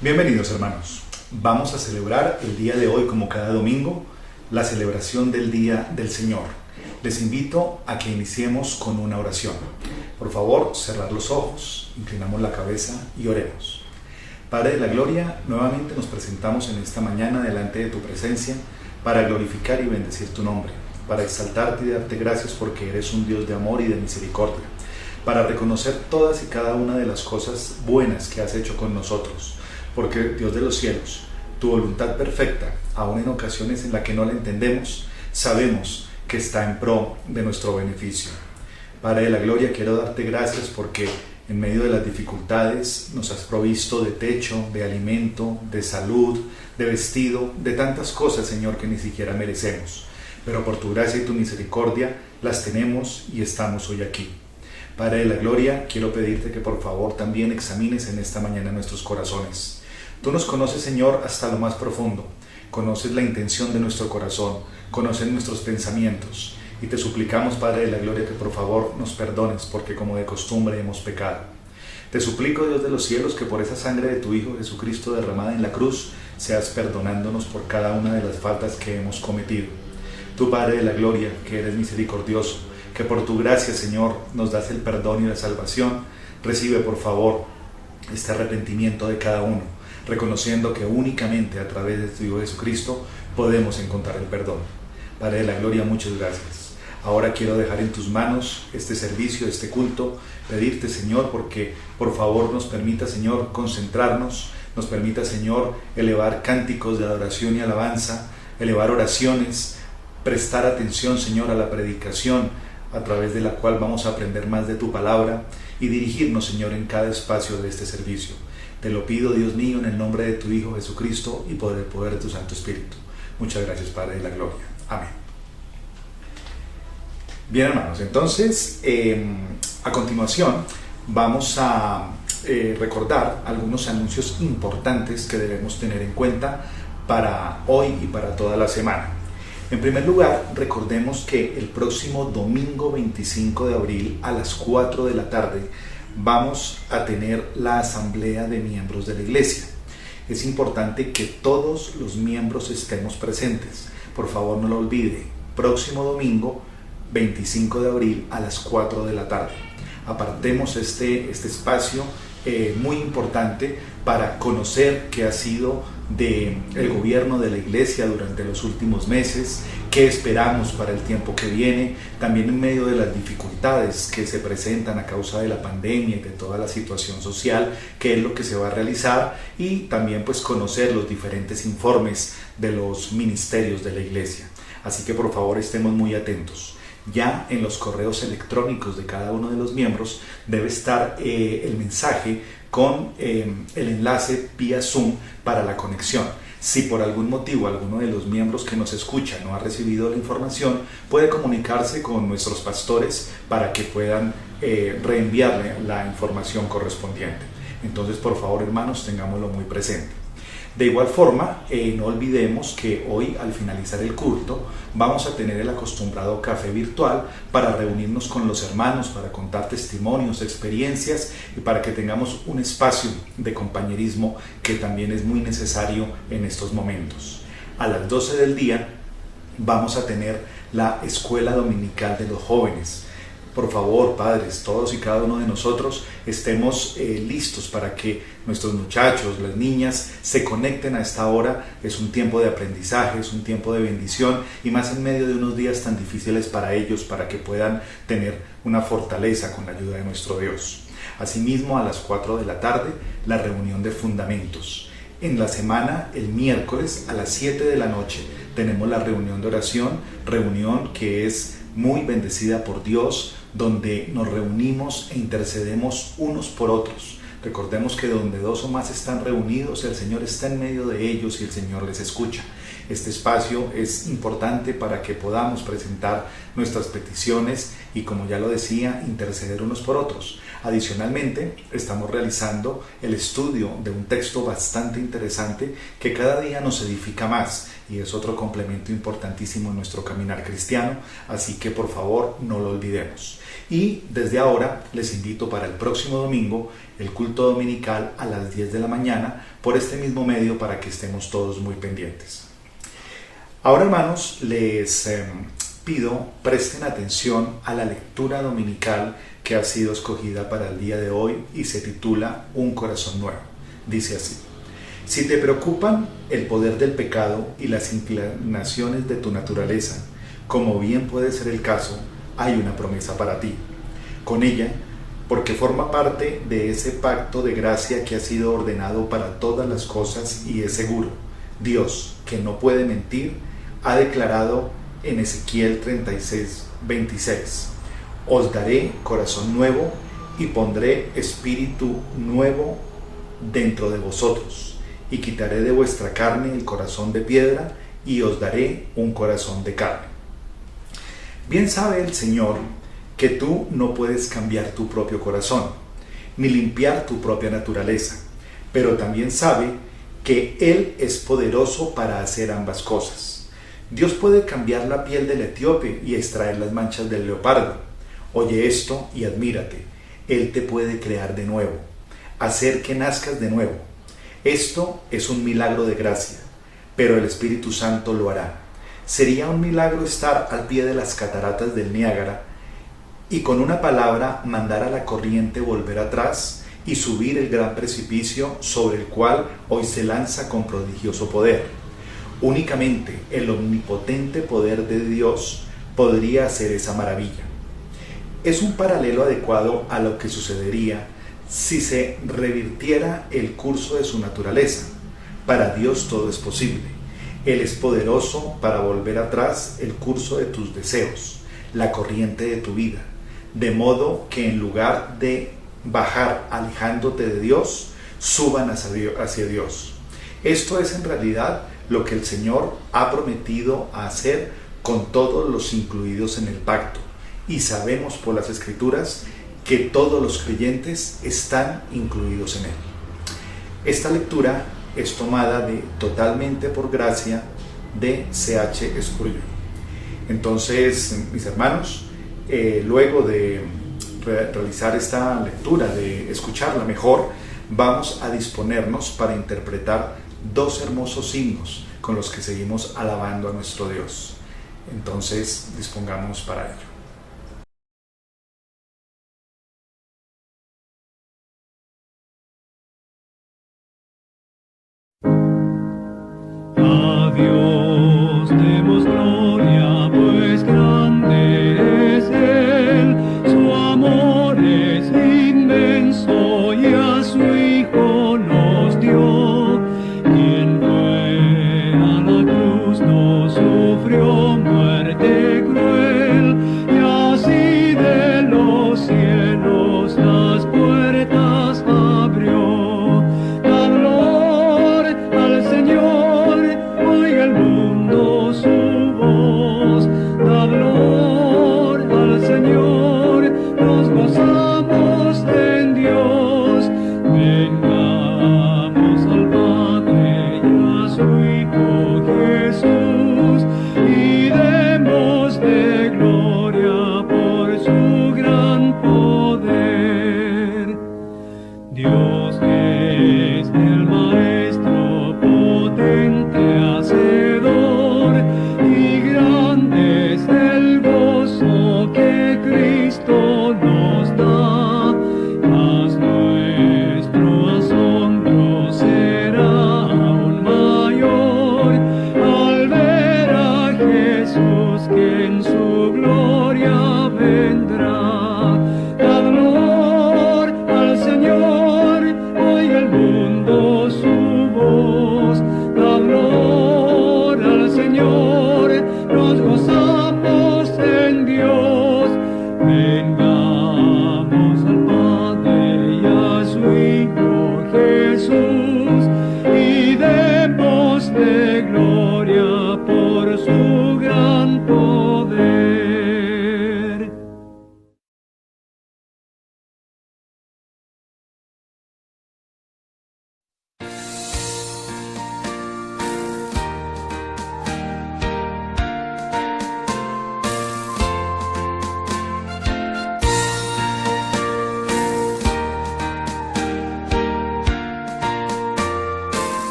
Bienvenidos hermanos, vamos a celebrar el día de hoy como cada domingo la celebración del Día del Señor. Les invito a que iniciemos con una oración. Por favor, cerrar los ojos, inclinamos la cabeza y oremos. Padre de la Gloria, nuevamente nos presentamos en esta mañana delante de tu presencia para glorificar y bendecir tu nombre, para exaltarte y darte gracias porque eres un Dios de amor y de misericordia, para reconocer todas y cada una de las cosas buenas que has hecho con nosotros, porque Dios de los cielos, tu voluntad perfecta, aun en ocasiones en las que no la entendemos, sabemos que está en pro de nuestro beneficio. Padre de la Gloria, quiero darte gracias porque en medio de las dificultades nos has provisto de techo, de alimento, de salud, de vestido, de tantas cosas, Señor, que ni siquiera merecemos. Pero por tu gracia y tu misericordia las tenemos y estamos hoy aquí. Padre de la Gloria, quiero pedirte que por favor también examines en esta mañana nuestros corazones. Tú nos conoces, Señor, hasta lo más profundo. Conoces la intención de nuestro corazón, conoces nuestros pensamientos. Y te suplicamos, Padre de la Gloria, que por favor nos perdones, porque como de costumbre hemos pecado. Te suplico, Dios de los cielos, que por esa sangre de tu Hijo Jesucristo derramada en la cruz, seas perdonándonos por cada una de las faltas que hemos cometido. Tú, Padre de la Gloria, que eres misericordioso, que por tu gracia, Señor, nos das el perdón y la salvación, recibe, por favor, este arrepentimiento de cada uno, reconociendo que únicamente a través de tu Hijo Jesucristo podemos encontrar el perdón. Padre de la Gloria, muchas gracias. Ahora quiero dejar en tus manos este servicio, este culto, pedirte, Señor, porque por favor nos permita, Señor, concentrarnos, nos permita, Señor, elevar cánticos de adoración y alabanza, elevar oraciones, prestar atención, Señor, a la predicación, a través de la cual vamos a aprender más de tu palabra y dirigirnos, Señor, en cada espacio de este servicio. Te lo pido, Dios mío, en el nombre de tu Hijo Jesucristo y por el poder de tu Santo Espíritu. Muchas gracias, Padre de la Gloria. Amén. Bien, hermanos, entonces, a continuación vamos a recordar algunos anuncios importantes que debemos tener en cuenta para hoy y para toda la semana. En primer lugar, recordemos que el próximo domingo 25 de abril a las 4 de la tarde vamos a tener la asamblea de miembros de la iglesia. Es importante que todos los miembros estemos presentes. Por favor, no lo olvide. Próximo domingo 25 de abril a las 4 de la tarde. Apartemos este espacio muy importante para conocer qué ha sido del gobierno de la iglesia durante los últimos meses, qué esperamos para el tiempo que viene, también en medio de las dificultades que se presentan a causa de la pandemia y de toda la situación social, qué es lo que se va a realizar y también pues conocer los diferentes informes de los ministerios de la iglesia. Así que por favor estemos muy atentos. Ya en los correos electrónicos de cada uno de los miembros debe estar el mensaje con el enlace vía Zoom para la conexión. Si por algún motivo alguno de los miembros que nos escucha no ha recibido la información, puede comunicarse con nuestros pastores para que puedan reenviarle la información correspondiente. Entonces, por favor, hermanos, tengámoslo muy presente. De igual forma, no olvidemos que hoy, al finalizar el culto, vamos a tener el acostumbrado café virtual para reunirnos con los hermanos, para contar testimonios, experiencias y para que tengamos un espacio de compañerismo que también es muy necesario en estos momentos. A las 12 del día vamos a tener la escuela dominical de los jóvenes. Por favor, padres, todos y cada uno de nosotros estemos listos para que nuestros muchachos, las niñas, se conecten a esta hora. Es un tiempo de aprendizaje, es un tiempo de bendición y más en medio de unos días tan difíciles para ellos, para que puedan tener una fortaleza con la ayuda de nuestro Dios. Asimismo, a las 4 de la tarde, la reunión de fundamentos. En la semana, el miércoles a las 7 de la noche, tenemos la reunión de oración, reunión que es muy bendecida por Dios, donde nos reunimos e intercedemos unos por otros. Recordemos que donde dos o más están reunidos, el Señor está en medio de ellos y el Señor les escucha. Este espacio es importante para que podamos presentar nuestras peticiones y, como ya lo decía, interceder unos por otros. Adicionalmente, estamos realizando el estudio de un texto bastante interesante que cada día nos edifica más y es otro complemento importantísimo en nuestro caminar cristiano, así que por favor no lo olvidemos. Y desde ahora les invito para el próximo domingo el culto dominical a las 10 de la mañana por este mismo medio para que estemos todos muy pendientes. Ahora, hermanos, les pido presten atención a la lectura dominical que ha sido escogida para el día de hoy y se titula Un corazón nuevo. Dice así: si te preocupan el poder del pecado y las inclinaciones de tu naturaleza, como bien puede ser el caso, hay una promesa para ti. Con ella, porque forma parte de ese pacto de gracia que ha sido ordenado para todas las cosas y es seguro. Dios, que no puede mentir, ha declarado en Ezequiel 36:26: os daré corazón nuevo y pondré espíritu nuevo dentro de vosotros, y quitaré de vuestra carne el corazón de piedra y os daré un corazón de carne. Bien sabe el Señor que tú no puedes cambiar tu propio corazón, ni limpiar tu propia naturaleza, pero también sabe que Él es poderoso para hacer ambas cosas. Dios puede cambiar la piel del etíope y extraer las manchas del leopardo. Oye esto y admírate, Él te puede crear de nuevo, hacer que nazcas de nuevo. Esto es un milagro de gracia, pero el Espíritu Santo lo hará. Sería un milagro estar al pie de las cataratas del Niágara y con una palabra mandar a la corriente volver atrás y subir el gran precipicio sobre el cual hoy se lanza con prodigioso poder. Únicamente el omnipotente poder de Dios podría hacer esa maravilla. Es un paralelo adecuado a lo que sucedería si se revirtiera el curso de su naturaleza. Para Dios todo es posible. Él es poderoso para volver atrás el curso de tus deseos, la corriente de tu vida, de modo que en lugar de bajar alejándote de Dios, suban hacia Dios. Esto es en realidad lo que el Señor ha prometido hacer con todos los incluidos en el pacto. Y sabemos por las Escrituras que todos los creyentes están incluidos en él. Esta lectura es tomada de Totalmente por Gracia de C.H. Spurgeon. Entonces, mis hermanos, luego de realizar esta lectura, de escucharla mejor, vamos a disponernos para interpretar dos hermosos himnos con los que seguimos alabando a nuestro Dios. Entonces, dispongamos para ello. A Dios demos gloria, pues grande es Él, su amor es inmenso y a su Hijo nos dio. Quien fue a la cruz no sufrió muerte cruel, y así de los cielos las puertas abrió. Oiga el mundo.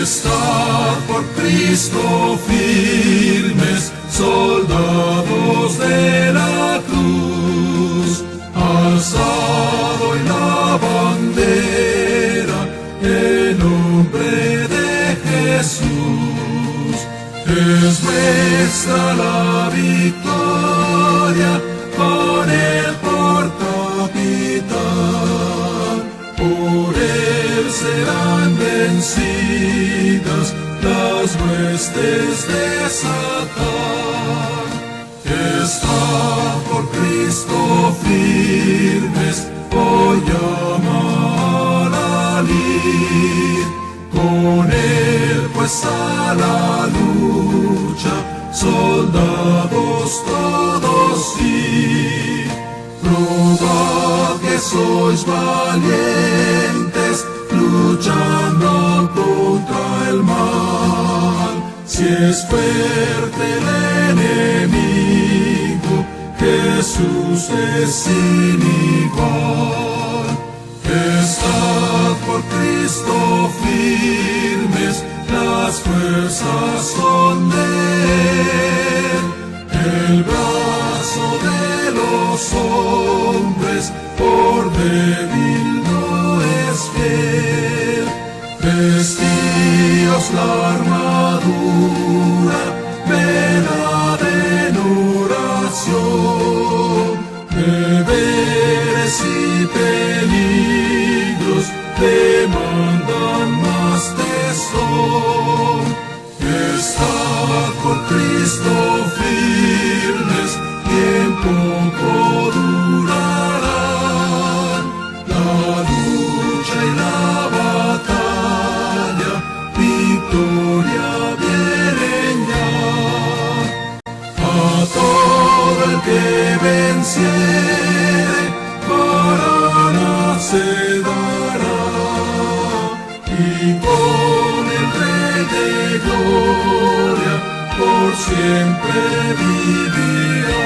Estad por Cristo firmes, soldados de la cruz, alzado en la bandera el nombre de Jesús. Es nuestra la victoria, con él por capitán, por él serán vencidas las huestes de Satán. Estad por Cristo firmes, hoy llama a lid, con él pues a la lucha, soldados todos y probad que sois valientes, luchando contra el mal. Si es fuerte el enemigo, Jesús es sin igual. Estad por Cristo firmes, las fuerzas son de él. El brazo de los hombres por débil no es fiel. Vestíos la armadura, velad en oración. Deberes y peligros demandan más tesón. Estad por Cristo firmes, tiempo durarán. La lucha y la batalla, victoria vienen ya. A todo el que venciere, Maranatha se dará, y con el Rey de Gloria por siempre vivirá.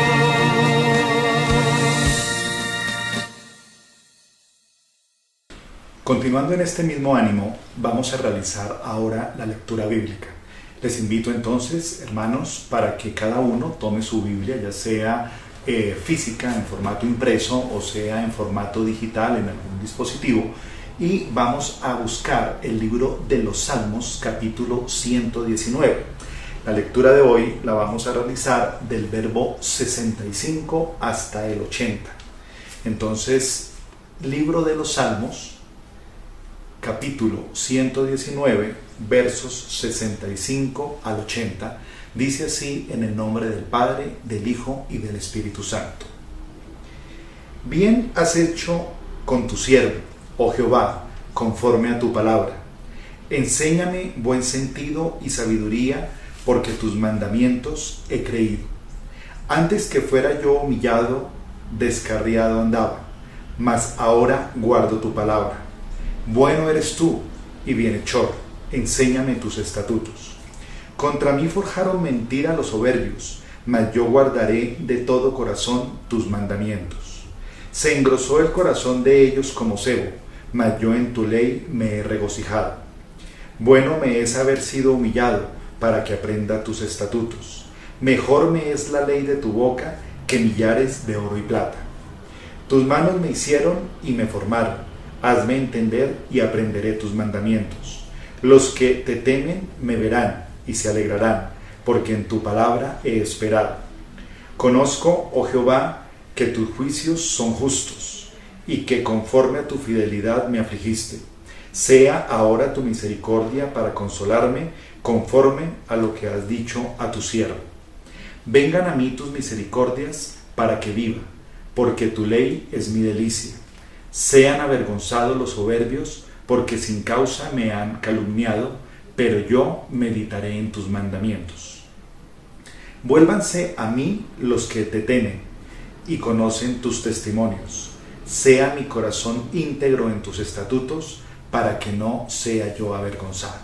Continuando en este mismo ánimo, vamos a realizar ahora la lectura bíblica. Les invito entonces, hermanos, para que cada uno tome su Biblia, ya sea física en formato impreso o sea en formato digital en algún dispositivo, y vamos a buscar el libro de los Salmos, capítulo 119. La lectura de hoy la vamos a realizar del verbo 65 hasta el 80. Entonces, libro de los Salmos, capítulo 119, versos 65 al 80, dice así en el nombre del Padre, del Hijo y del Espíritu Santo. Bien has hecho con tu siervo, oh Jehová, conforme a tu palabra. Enséñame buen sentido y sabiduría, porque tus mandamientos he creído. Antes que fuera yo humillado, descarriado andaba, mas ahora guardo tu palabra. Bueno eres tú y bienhechor, enséñame tus estatutos. Contra mí forjaron mentira los soberbios, mas yo guardaré de todo corazón tus mandamientos. Se engrosó el corazón de ellos como cebo, mas yo en tu ley me he regocijado. Bueno me es haber sido humillado, para que aprenda tus estatutos. Mejor me es la ley de tu boca que millares de oro y plata. Tus manos me hicieron y me formaron. Hazme entender y aprenderé tus mandamientos. Los que te temen me verán y se alegrarán, porque en tu palabra he esperado. Conozco, oh Jehová, que tus juicios son justos, y que conforme a tu fidelidad me afligiste. Sea ahora tu misericordia para consolarme, conforme a lo que has dicho a tu siervo. Vengan a mí tus misericordias para que viva, porque tu ley es mi delicia. Sean avergonzados los soberbios, porque sin causa me han calumniado, pero yo meditaré en tus mandamientos. Vuélvanse a mí los que te temen y conocen tus testimonios. Sea mi corazón íntegro en tus estatutos, para que no sea yo avergonzado.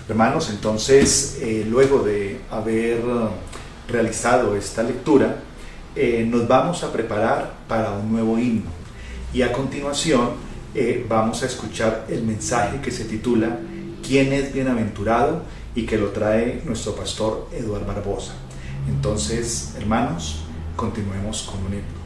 Hermanos, entonces, luego de haber realizado esta lectura, nos vamos a preparar para un nuevo himno. Y a continuación vamos a escuchar el mensaje que se titula quién es bienaventurado y que lo trae nuestro pastor Eduardo Barbosa. Entonces, hermanos, continuemos con un himno.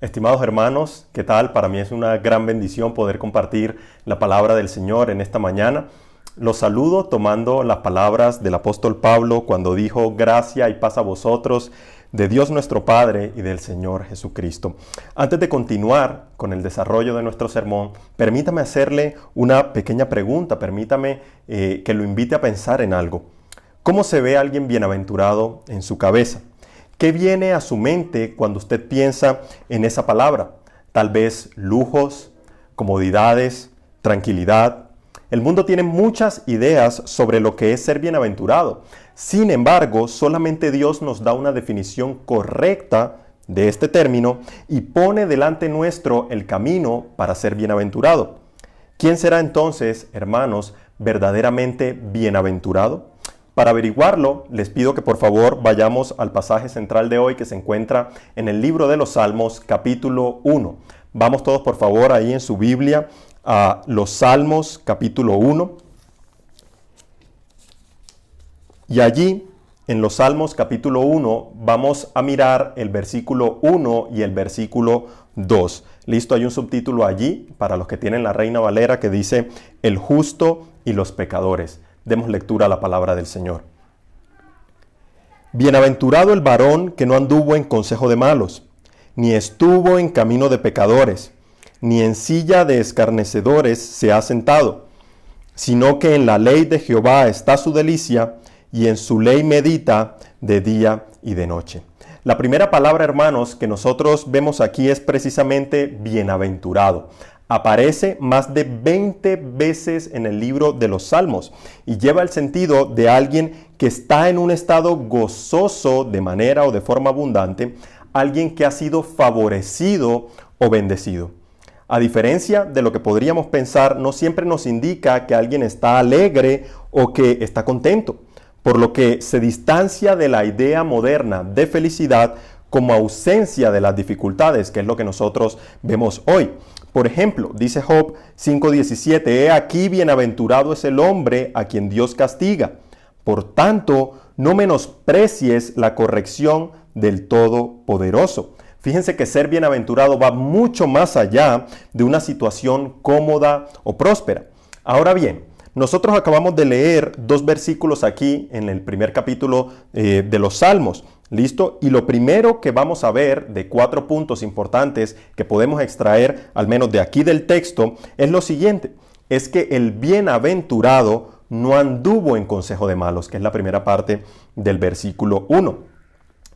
Estimados hermanos, ¿qué tal? Para mí es una gran bendición poder compartir la palabra del Señor en esta mañana. Los saludo tomando las palabras del apóstol Pablo cuando dijo: gracia y paz a vosotros, de Dios nuestro Padre y del Señor Jesucristo. Antes de continuar con el desarrollo de nuestro sermón, permítame hacerle una pequeña pregunta, permítame que lo invite a pensar en algo. ¿Cómo se ve alguien bienaventurado en su cabeza? ¿Qué viene a su mente cuando usted piensa en esa palabra? Tal vez lujos, comodidades, tranquilidad. El mundo tiene muchas ideas sobre lo que es ser bienaventurado. Sin embargo, solamente Dios nos da una definición correcta de este término y pone delante nuestro el camino para ser bienaventurado. ¿Quién será entonces, hermanos, verdaderamente bienaventurado? Para averiguarlo, les pido que por favor vayamos al pasaje central de hoy que se encuentra en el libro de los Salmos, capítulo 1. Vamos todos por favor ahí en su Biblia a los Salmos, capítulo 1. Y allí, en los Salmos, capítulo 1, vamos a mirar el versículo 1 y el versículo 2. Listo, hay un subtítulo allí para los que tienen la Reina Valera que dice El justo y los pecadores. Demos lectura a la palabra del Señor. Bienaventurado el varón que no anduvo en consejo de malos, ni estuvo en camino de pecadores, ni en silla de escarnecedores se ha sentado, sino que en la ley de Jehová está su delicia, y en su ley medita de día y de noche. La primera palabra, hermanos, que nosotros vemos aquí es precisamente bienaventurado. Aparece más de 20 veces en el libro de los Salmos y lleva el sentido de alguien que está en un estado gozoso de manera o de forma abundante, alguien que ha sido favorecido o bendecido. A diferencia de lo que podríamos pensar, no siempre nos indica que alguien está alegre o que está contento, por lo que se distancia de la idea moderna de felicidad como ausencia de las dificultades, que es lo que nosotros vemos hoy. Por ejemplo, dice Job 5:17, He aquí bienaventurado es el hombre a quien Dios castiga. Por tanto, no menosprecies la corrección del Todopoderoso. Fíjense que ser bienaventurado va mucho más allá de una situación cómoda o próspera. Ahora bien, nosotros acabamos de leer 2 versículos aquí en el primer capítulo de los Salmos. ¿Listo? Y lo primero que vamos a ver de 4 puntos importantes que podemos extraer, al menos de aquí del texto, es lo siguiente. Es que el bienaventurado no anduvo en consejo de malos, que es la primera parte del versículo 1.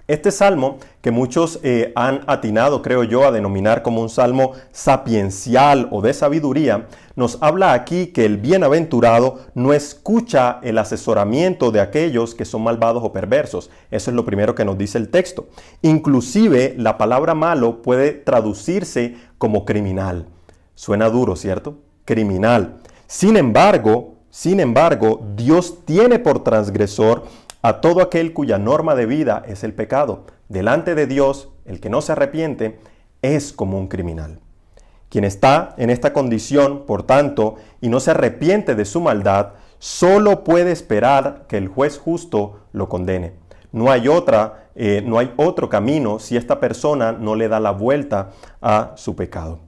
Este salmo, que muchos han atinado, creo yo, a denominar como un salmo sapiencial o de sabiduría, nos habla aquí que el bienaventurado no escucha el asesoramiento de aquellos que son malvados o perversos. Eso es lo primero que nos dice el texto. Inclusive, la palabra malo puede traducirse como criminal. Suena duro, ¿cierto? Criminal. Sin embargo, Dios tiene por transgresor a todo aquel cuya norma de vida es el pecado. Delante de Dios, el que no se arrepiente es como un criminal. Quien está en esta condición, por tanto, y no se arrepiente de su maldad, solo puede esperar que el juez justo lo condene. No hay otro camino si esta persona no le da la vuelta a su pecado.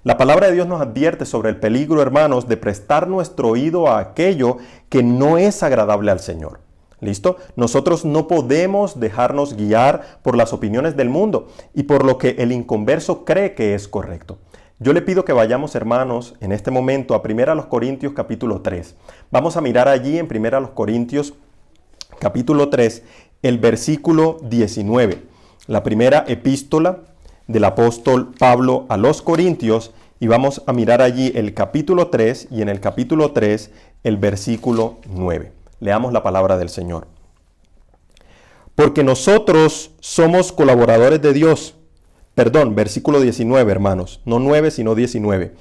La palabra de Dios nos advierte sobre el peligro, hermanos, de prestar nuestro oído a aquello que no es agradable al Señor. ¿Listo? Nosotros no podemos dejarnos guiar por las opiniones del mundo y por lo que el inconverso cree que es correcto. Yo le pido que vayamos, hermanos, en este momento a 1 Corintios capítulo 3. Vamos a mirar allí en 1 Corintios capítulo 3 el versículo 19. La primera epístola del apóstol Pablo a los Corintios, y vamos a mirar allí el capítulo 3 y en el capítulo 3 el versículo 9. Leamos la palabra del Señor. Porque nosotros somos colaboradores de Dios. Perdón, versículo 19, hermanos. No 9, sino 19.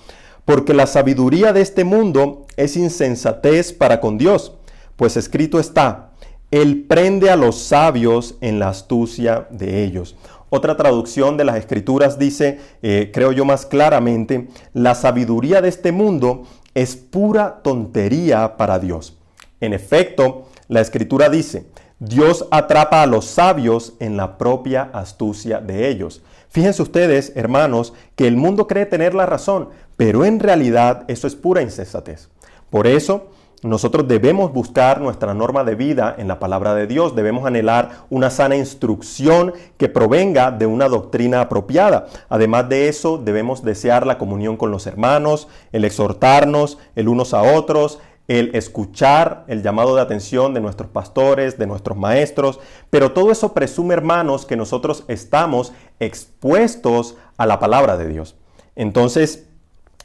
Porque la sabiduría de este mundo es insensatez para con Dios. Pues escrito está, Él prende a los sabios en la astucia de ellos. Otra traducción de las Escrituras dice, creo yo más claramente, la sabiduría de este mundo es pura tontería para Dios. En efecto, la Escritura dice, Dios atrapa a los sabios en la propia astucia de ellos. Fíjense ustedes, hermanos, que el mundo cree tener la razón, pero en realidad eso es pura insensatez. Por eso, nosotros debemos buscar nuestra norma de vida en la palabra de Dios. Debemos anhelar una sana instrucción que provenga de una doctrina apropiada. Además de eso, debemos desear la comunión con los hermanos, el exhortarnos el unos a otros, el escuchar el llamado de atención de nuestros pastores, de nuestros maestros, pero todo eso presume, hermanos, que nosotros estamos expuestos a la palabra de Dios. Entonces,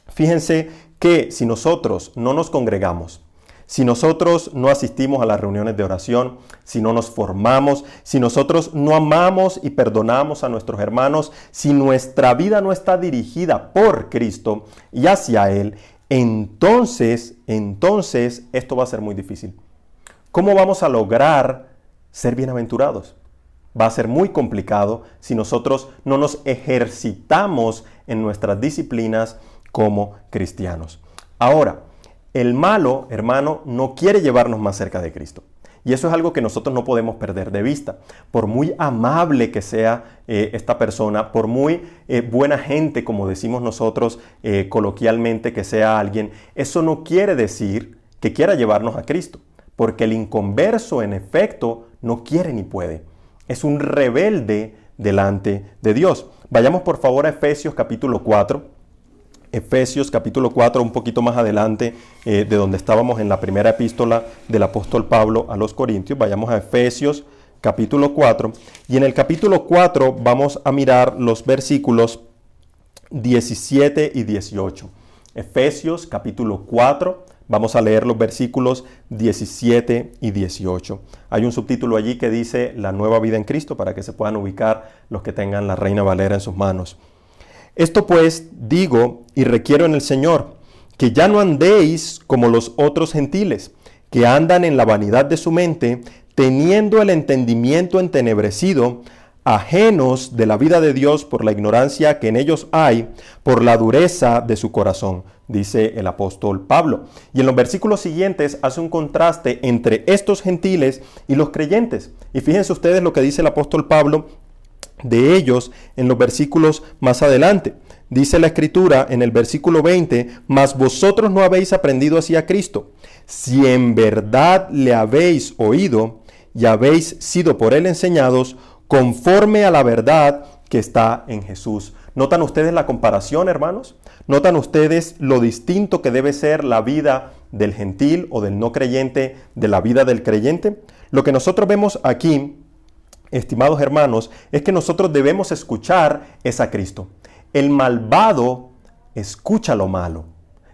fíjense que si nosotros no nos congregamos, si nosotros no asistimos a las reuniones de oración, si no nos formamos, si nosotros no amamos y perdonamos a nuestros hermanos, si nuestra vida no está dirigida por Cristo y hacia Él, entonces esto va a ser muy difícil. ¿Cómo vamos a lograr ser bienaventurados? Va a ser muy complicado si nosotros no nos ejercitamos en nuestras disciplinas como cristianos. Ahora, el malo, hermano, no quiere llevarnos más cerca de Cristo. Y eso es algo que nosotros no podemos perder de vista. Por muy amable que sea esta persona, por muy buena gente, como decimos nosotros coloquialmente, que sea alguien, eso no quiere decir que quiera llevarnos a Cristo. Porque el inconverso, en efecto, no quiere ni puede. Es un rebelde delante de Dios. Vayamos por favor a Efesios capítulo 4. Efesios capítulo 4, un poquito más adelante de donde estábamos en la primera epístola del apóstol Pablo a los Corintios. Vayamos a Efesios capítulo 4. Y en el capítulo 4 vamos a mirar los versículos 17 y 18. Efesios capítulo 4. Vamos a leer los versículos 17 y 18. Hay un subtítulo allí que dice La nueva vida en Cristo, para que se puedan ubicar los que tengan la Reina Valera en sus manos. Esto pues digo y requiero en el Señor, que ya no andéis como los otros gentiles, que andan en la vanidad de su mente, teniendo el entendimiento entenebrecido, ajenos de la vida de Dios por la ignorancia que en ellos hay, por la dureza de su corazón, dice el apóstol Pablo. Y en los versículos siguientes hace un contraste entre estos gentiles y los creyentes. Y fíjense ustedes lo que dice el apóstol Pablo de ellos en los versículos más adelante. Dice la Escritura en el versículo 20, mas vosotros no habéis aprendido así a Cristo, si en verdad le habéis oído y habéis sido por él enseñados, conforme a la verdad que está en Jesús. ¿Notan ustedes la comparación, hermanos? ¿Notan ustedes lo distinto que debe ser la vida del gentil o del no creyente de la vida del creyente? Lo que nosotros vemos aquí, estimados hermanos, es que nosotros debemos escuchar es a Cristo. El malvado escucha lo malo,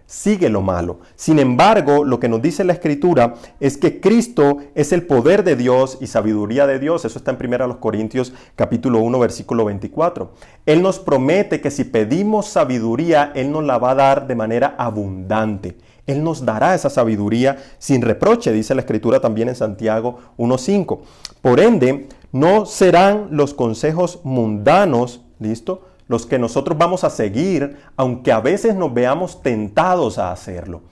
sigue lo malo. Sin embargo, lo que nos dice la Escritura es que Cristo es el poder de Dios y sabiduría de Dios. Eso está en 1 Corintios capítulo 1, versículo 24. Él nos promete que si pedimos sabiduría, Él nos la va a dar de manera abundante. Él nos dará esa sabiduría sin reproche, dice la Escritura también en Santiago 1:5. Por ende, no serán los consejos mundanos, ¿listo?, los que nosotros vamos a seguir, aunque a veces nos veamos tentados a hacerlo.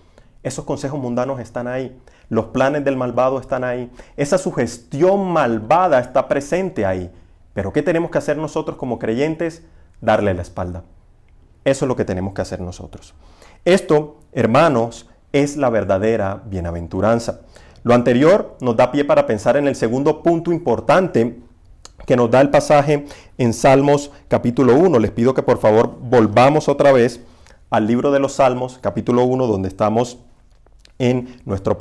Esos consejos mundanos están ahí. Los planes del malvado están ahí. Esa sugestión malvada está presente ahí. Pero ¿qué tenemos que hacer nosotros como creyentes? Darle la espalda. Eso es lo que tenemos que hacer nosotros. Esto, hermanos, es la verdadera bienaventuranza. Lo anterior nos da pie para pensar en el segundo punto importante que nos da el pasaje en Salmos capítulo 1. Les pido que por favor volvamos otra vez al libro de los Salmos, capítulo 1, donde estamos en nuestro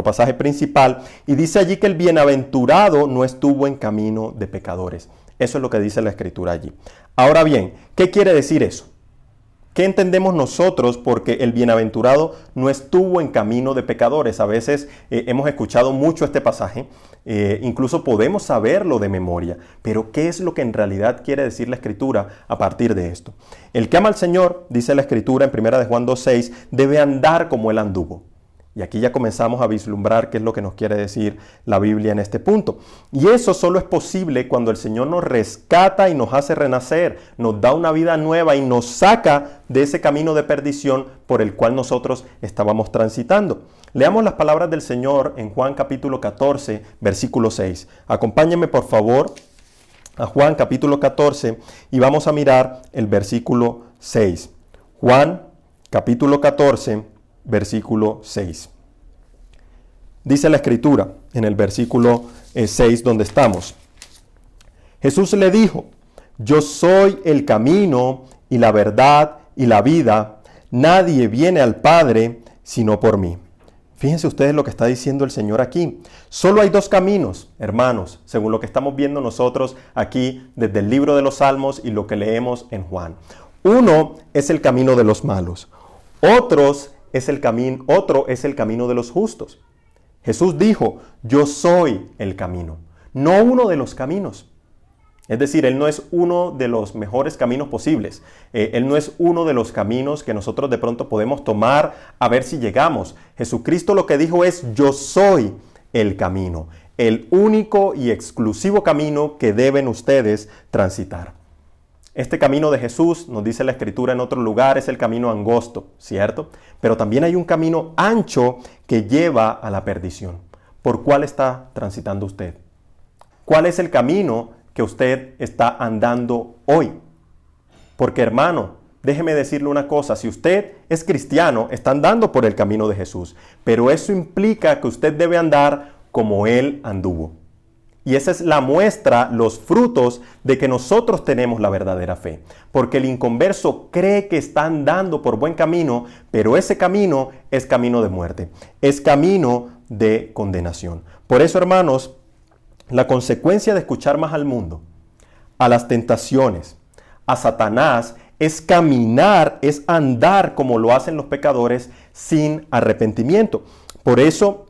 pasaje principal. Y dice allí que el bienaventurado no estuvo en camino de pecadores. Eso es lo que dice la Escritura allí. Ahora bien, ¿qué quiere decir eso? ¿Qué entendemos nosotros porque el bienaventurado no estuvo en camino de pecadores? A veces hemos escuchado mucho este pasaje, incluso podemos saberlo de memoria, pero ¿qué es lo que en realidad quiere decir la Escritura a partir de esto? El que ama al Señor, dice la Escritura en 1 Juan 2:6, debe andar como Él anduvo. Y aquí ya comenzamos a vislumbrar qué es lo que nos quiere decir la Biblia en este punto. Y eso solo es posible cuando el Señor nos rescata y nos hace renacer, nos da una vida nueva y nos saca de ese camino de perdición por el cual nosotros estábamos transitando. Leamos las palabras del Señor en Juan capítulo 14, versículo 6. Acompáñenme por favor a Juan capítulo 14 y vamos a mirar el versículo 6. Juan capítulo 14, versículo 6. Dice la Escritura en el versículo 6 donde estamos. Jesús le dijo, yo soy el camino y la verdad y la vida. Nadie viene al Padre sino por mí. Fíjense ustedes lo que está diciendo el Señor aquí. Solo hay dos caminos, hermanos, según lo que estamos viendo nosotros aquí desde el libro de los Salmos y lo que leemos en Juan. Uno es el camino de los malos. Otro es el camino de los justos. Jesús dijo, yo soy el camino, no uno de los caminos. Es decir, Él no es uno de los mejores caminos posibles. Él no es uno de los caminos que nosotros de pronto podemos tomar a ver si llegamos. Jesucristo lo que dijo es, yo soy el camino, el único y exclusivo camino que deben ustedes transitar. Este camino de Jesús, nos dice la Escritura en otro lugar, es el camino angosto, ¿cierto? Pero también hay un camino ancho que lleva a la perdición. ¿Por cuál está transitando usted? ¿Cuál es el camino que usted está andando hoy? Porque, hermano, déjeme decirle una cosa, si usted es cristiano, está andando por el camino de Jesús, pero eso implica que usted debe andar como Él anduvo. Y esa es la muestra, los frutos de que nosotros tenemos la verdadera fe. Porque el inconverso cree que está andando por buen camino, pero ese camino es camino de muerte, es camino de condenación. Por eso, hermanos, la consecuencia de escuchar más al mundo, a las tentaciones, a Satanás, es caminar, es andar como lo hacen los pecadores sin arrepentimiento. Por eso,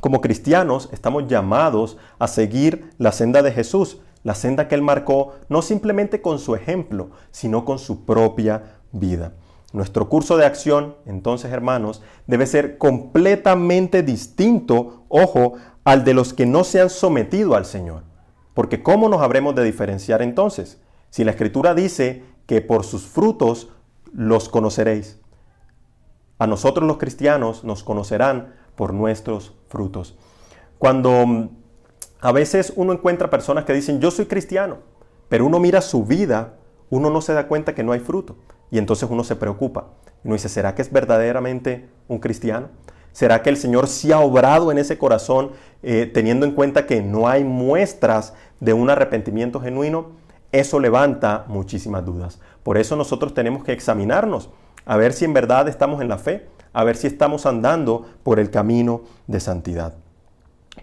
como cristianos, estamos llamados a seguir la senda de Jesús, la senda que Él marcó, no simplemente con su ejemplo, sino con su propia vida. Nuestro curso de acción, entonces, hermanos, debe ser completamente distinto, ojo, al de los que no se han sometido al Señor. Porque ¿cómo nos habremos de diferenciar entonces? Si la Escritura dice que por sus frutos los conoceréis. A nosotros los cristianos nos conocerán por nuestros frutos. Cuando a veces uno encuentra personas que dicen, yo soy cristiano, pero uno mira su vida, uno no se da cuenta que no hay fruto. Y entonces uno se preocupa. Y uno dice, ¿será que es verdaderamente un cristiano? ¿Será que el Señor sí ha obrado en ese corazón, teniendo en cuenta que no hay muestras de un arrepentimiento genuino? Eso levanta muchísimas dudas. Por eso nosotros tenemos que examinarnos, a ver si en verdad estamos en la fe, a ver si estamos andando por el camino de santidad.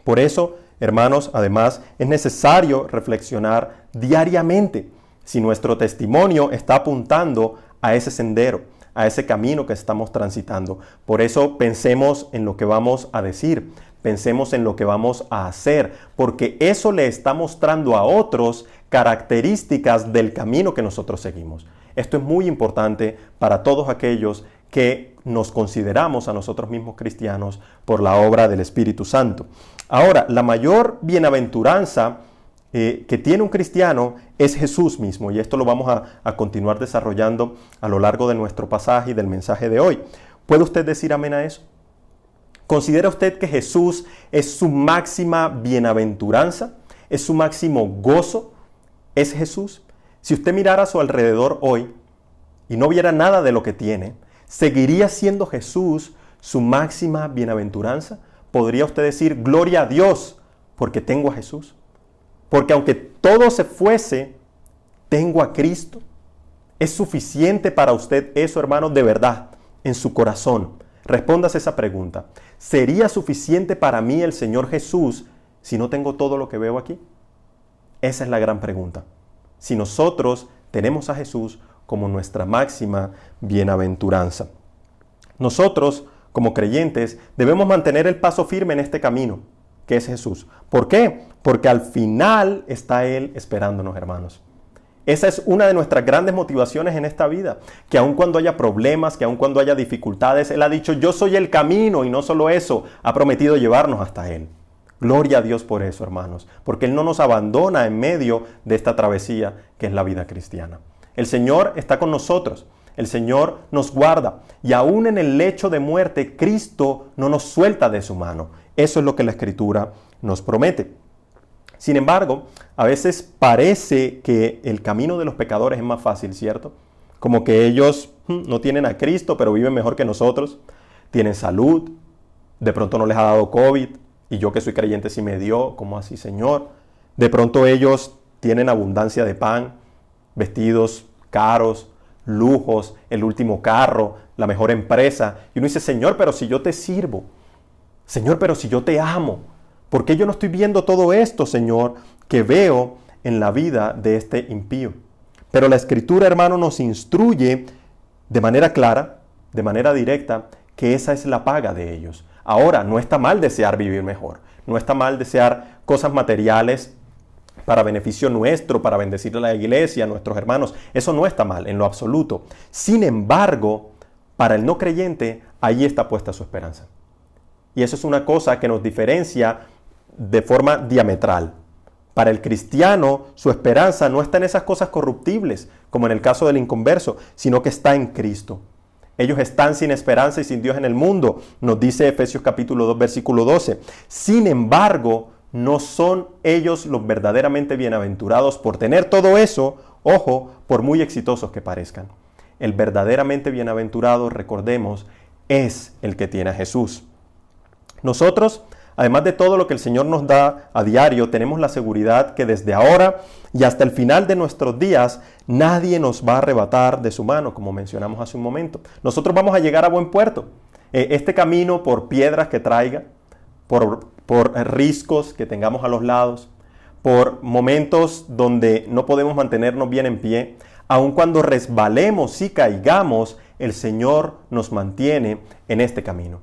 Por eso, hermanos, además, es necesario reflexionar diariamente si nuestro testimonio está apuntando a ese sendero, a ese camino que estamos transitando. Por eso pensemos en lo que vamos a decir, pensemos en lo que vamos a hacer, porque eso le está mostrando a otros características del camino que nosotros seguimos. Esto es muy importante para todos aquellos que nos consideramos a nosotros mismos cristianos por la obra del Espíritu Santo. Ahora, la mayor bienaventuranza que tiene un cristiano es Jesús mismo, y esto lo vamos a continuar desarrollando a lo largo de nuestro pasaje y del mensaje de hoy. ¿Puede usted decir amén a eso? ¿Considera usted que Jesús es su máxima bienaventuranza? ¿Es su máximo gozo? ¿Es Jesús? Si usted mirara a su alrededor hoy y no viera nada de lo que tiene, ¿seguiría siendo Jesús su máxima bienaventuranza? ¿Podría usted decir, gloria a Dios, porque tengo a Jesús? Porque aunque todo se fuese, tengo a Cristo. ¿Es suficiente para usted eso, hermano, de verdad, en su corazón? Respóndase esa pregunta. ¿Sería suficiente para mí el Señor Jesús si no tengo todo lo que veo aquí? Esa es la gran pregunta. Si nosotros tenemos a Jesús como nuestra máxima bienaventuranza. Nosotros, como creyentes, debemos mantener el paso firme en este camino, que es Jesús. ¿Por qué? Porque al final está Él esperándonos, hermanos. Esa es una de nuestras grandes motivaciones en esta vida, que aun cuando haya problemas, que aun cuando haya dificultades, Él ha dicho, yo soy el camino, y no solo eso, ha prometido llevarnos hasta Él. Gloria a Dios por eso, hermanos, porque Él no nos abandona en medio de esta travesía que es la vida cristiana. El Señor está con nosotros, el Señor nos guarda, y aún en el lecho de muerte, Cristo no nos suelta de su mano. Eso es lo que la Escritura nos promete. Sin embargo, a veces parece que el camino de los pecadores es más fácil, ¿cierto? Como que ellos no tienen a Cristo, pero viven mejor que nosotros. Tienen salud, de pronto no les ha dado COVID, y yo que soy creyente sí me dio. ¿Cómo así, Señor? De pronto ellos tienen abundancia de pan, vestidos caros, lujos, el último carro, la mejor empresa. Y uno dice, Señor, pero si yo te sirvo. Señor, pero si yo te amo. ¿Por qué yo no estoy viendo todo esto, Señor, que veo en la vida de este impío? Pero la Escritura, hermano, nos instruye de manera clara, de manera directa, que esa es la paga de ellos. Ahora, no está mal desear vivir mejor. No está mal desear cosas materiales para beneficio nuestro, para bendecir a la iglesia, a nuestros hermanos. Eso no está mal, en lo absoluto. Sin embargo, para el no creyente, ahí está puesta su esperanza. Y eso es una cosa que nos diferencia de forma diametral. Para el cristiano, su esperanza no está en esas cosas corruptibles, como en el caso del inconverso, sino que está en Cristo. Ellos están sin esperanza y sin Dios en el mundo, nos dice Efesios capítulo 2, versículo 12. Sin embargo, no son ellos los verdaderamente bienaventurados por tener todo eso, ojo, por muy exitosos que parezcan. El verdaderamente bienaventurado, recordemos, es el que tiene a Jesús. Nosotros, además de todo lo que el Señor nos da a diario, tenemos la seguridad que desde ahora y hasta el final de nuestros días, nadie nos va a arrebatar de su mano, como mencionamos hace un momento. Nosotros vamos a llegar a buen puerto. Este camino, por piedras que traiga, por riscos que tengamos a los lados, por momentos donde no podemos mantenernos bien en pie, aun cuando resbalemos y caigamos, el Señor nos mantiene en este camino.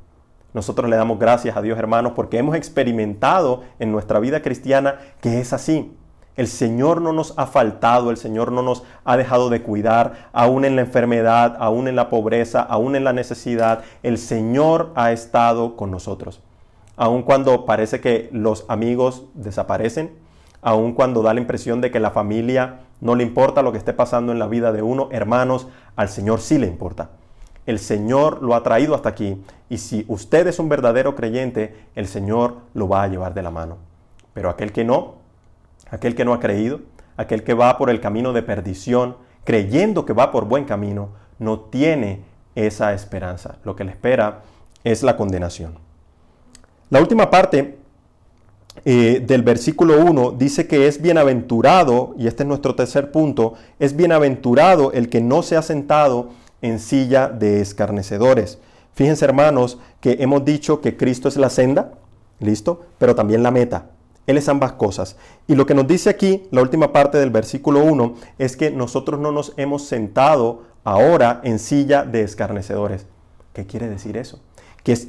Nosotros le damos gracias a Dios, hermanos, porque hemos experimentado en nuestra vida cristiana que es así. El Señor no nos ha faltado, el Señor no nos ha dejado de cuidar, aún en la enfermedad, aún en la pobreza, aún en la necesidad. El Señor ha estado con nosotros. Aun cuando parece que los amigos desaparecen, aun cuando da la impresión de que la familia no le importa lo que esté pasando en la vida de uno, hermanos, al Señor sí le importa. El Señor lo ha traído hasta aquí y si usted es un verdadero creyente, el Señor lo va a llevar de la mano. Pero aquel que no ha creído, aquel que va por el camino de perdición, creyendo que va por buen camino, no tiene esa esperanza. Lo que le espera es la condenación. La última parte del versículo 1 dice que es bienaventurado, y este es nuestro tercer punto, es bienaventurado el que no se ha sentado en silla de escarnecedores. Fíjense, hermanos, que hemos dicho que Cristo es la senda, ¿listo? Pero también la meta. Él es ambas cosas. Y lo que nos dice aquí, la última parte del versículo 1, es que nosotros no nos hemos sentado ahora en silla de escarnecedores. ¿Qué quiere decir eso?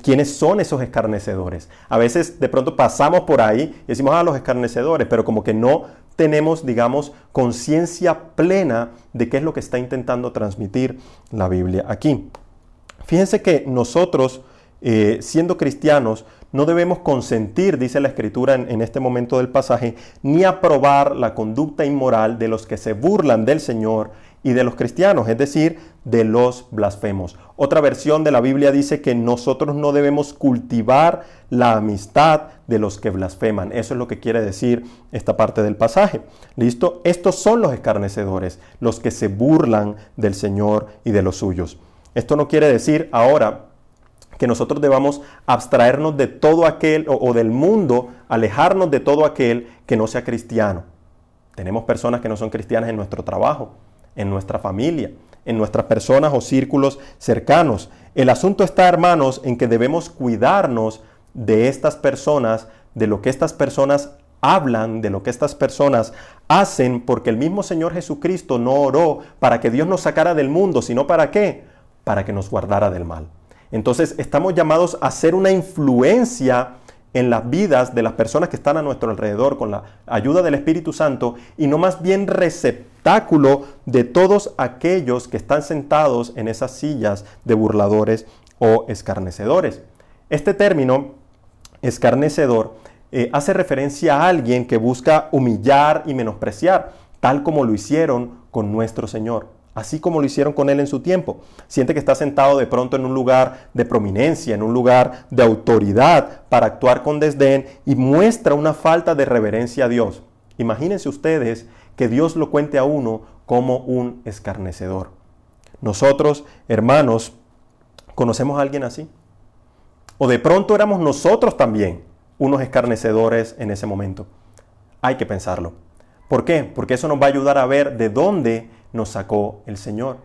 ¿Quiénes son esos escarnecedores? A veces de pronto pasamos por ahí y decimos, los escarnecedores, pero como que no tenemos, digamos, conciencia plena de qué es lo que está intentando transmitir la Biblia aquí. Fíjense que nosotros, siendo cristianos, no debemos consentir, dice la Escritura en este momento del pasaje, ni aprobar la conducta inmoral de los que se burlan del Señor y de los cristianos, es decir, de los blasfemos. Otra versión de la Biblia dice que nosotros no debemos cultivar la amistad de los que blasfeman. Eso es lo que quiere decir esta parte del pasaje. ¿Listo? Estos son los escarnecedores, los que se burlan del Señor y de los suyos. Esto no quiere decir ahora que nosotros debamos abstraernos de todo aquel o del mundo, alejarnos de todo aquel que no sea cristiano. Tenemos personas que no son cristianas en nuestro trabajo, en nuestra familia, en nuestras personas o círculos cercanos. El asunto está, hermanos, en que debemos cuidarnos de estas personas, de lo que estas personas hablan, de lo que estas personas hacen, porque el mismo Señor Jesucristo no oró para que Dios nos sacara del mundo, sino ¿para qué? Para que nos guardara del mal. Entonces estamos llamados a ser una influencia en las vidas de las personas que están a nuestro alrededor con la ayuda del Espíritu Santo y no más bien receptáculo de todos aquellos que están sentados en esas sillas de burladores o escarnecedores. Este término, escarnecedor, hace referencia a alguien que busca humillar y menospreciar, tal como lo hicieron con nuestro Señor. Así como lo hicieron con Él en su tiempo. Siente que está sentado de pronto en un lugar de prominencia, en un lugar de autoridad para actuar con desdén y muestra una falta de reverencia a Dios. Imagínense ustedes que Dios lo cuente a uno como un escarnecedor. Nosotros, hermanos, ¿conocemos a alguien así? O de pronto éramos nosotros también unos escarnecedores en ese momento. Hay que pensarlo. ¿Por qué? Porque eso nos va a ayudar a ver de dónde nos sacó el Señor.